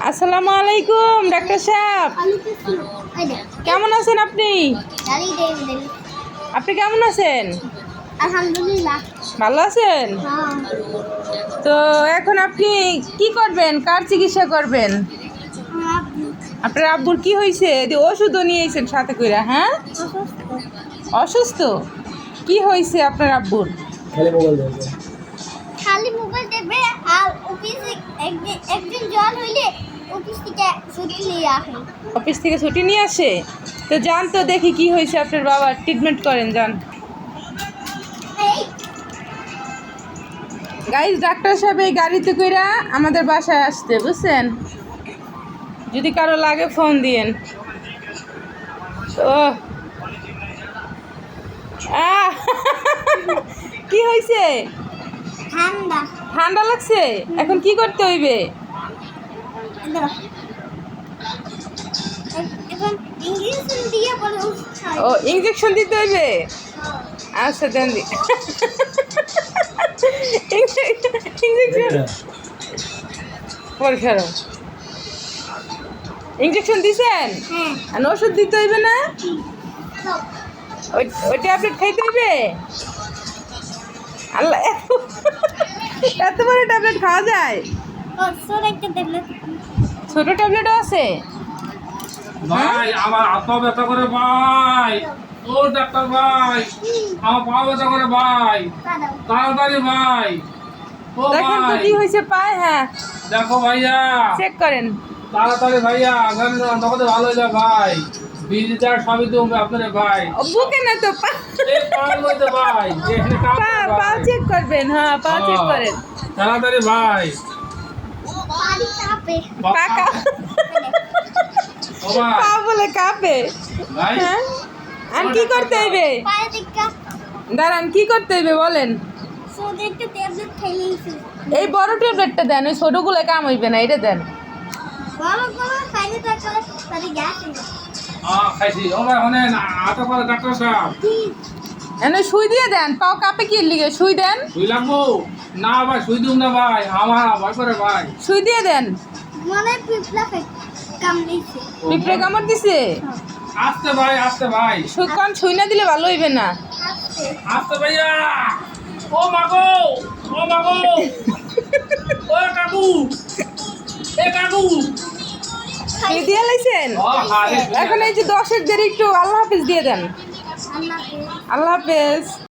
আসসালামু আলাইকুম ডাক্তার সাহেব, কেমন আছেন আপনি? আপনি কেমন আছেন? আলহামদুলিল্লাহ ভালো আছেন? তো এখন আপনি কি করবেন, কার চিকিৎসা করবেন? আপনার আব্বুর কি হয়েছে? ওষুধও নিয়ে এসেছেন সাথে করে? হ্যাঁ, অসুস্থ। কি হয়েছে আপনার আব্বুর? খালি মোবাইল দেখবে আর একদিন জ্বর হইলে অফিস থেকে ছুটি নিয়ে আসে। অফিস থেকে ছুটি নিয়ে আসে? তো যান তো দেখি কি হয়েছে আপনার বাবার, ট্রিটমেন্ট করেন, যান। গাইজ, ডাক্তার সাহেব এই গাড়িতে কইরা আমাদের বাসায় আসতে, বুঝছেন? যদি কারো লাগে ফোন দিয়েন। ও কি হয়েছে? ঠান্ডা ঠান্ডা লাগছে? এখন কি করতে হইবে? এখন ইঞ্জেকশন দিয়ে পরে ও, ইঞ্জেকশন দিতে হইবে? আচ্ছা দেন দি। ইঞ্জেকশন পরীক্ষার ইঞ্জেকশন দিছেন? হ্যাঁ। আর ওষুধ দিতে হইবে না? ওই ট্যাবলেট খাইতে হইবে? আল্লাহ, এত বড় ট্যাবলেট খাওয়া যায়? ছোট একটা ট্যাবলেট। ছোট ট্যাবলেটও আছে? ভাই আমার হাত পা ব্যথা করে ভাই, ও ডাক্তার ভাই, আমার পা ব্যথা করে ভাই, তাড়াতাড়ি ভাই, ও দেখেন তো ভাই কি হয়েছে পায়। হ্যাঁ, দেখো ভাইয়া, চেক করেন। তাড়াতাড়ি ভাইয়া, নগদে ভালো হয়ে যায় ভাই, ভিজিটার সবই তো আপনার ভাই, বুকে না তো, এই পায়ের মধ্যে ভাই, যেখানে পা চেক করবেন। হ্যাঁ, পা চেক করেন। তাড়াতাড়ি ভাই, পানি কাঁপে। পা ও ভাই, পা বলে কাঁপে। ভাই হ্যাঁ, আর কি করতে হইবে? পায়ে দিকা দাঁড়ান, কি করতে হইবে বলেন? ছোট একটা ট্যাবলেট খাইলেইছি। এই বড় ট্যাবলেটটা দেন, ওই ছোটগুলো কাম হইবে না, এটা দেন। বড় বড় খাইলে থাকলে তাহলে গ্যাস হইবে। খাইছি, ও ভাই অনেক আটা করে ডাক্তার সাহেব, এনে সুই দিয়ে দেন, পাও কাঁপে কি লিগে, সুই দেন। সুই লাগবো না ভাই, সুই দিম না ভাই, আমার ভয় করে ভাই, সুই দিয়ে দেন। মনে পিপলা কামড়েছে। পিঁপড়ে কামড় দিছে? আসতে ভাই, আসতে ভাই, সুই কান, সুই না দিলে ভালো হইবে না। আসছে। আসতে ভাইয়া, ও মাগো, ও মাগো, ও কাকু, এ কাকু, সুই দিয়ে লাইছেন? ও হায়, এখন এই যে 10-এর দেরি, একটু আল্লাহ হাফেজ দিয়ে দেন। আল্লাহ হাফেজ। আল্লাহ হাফেজ।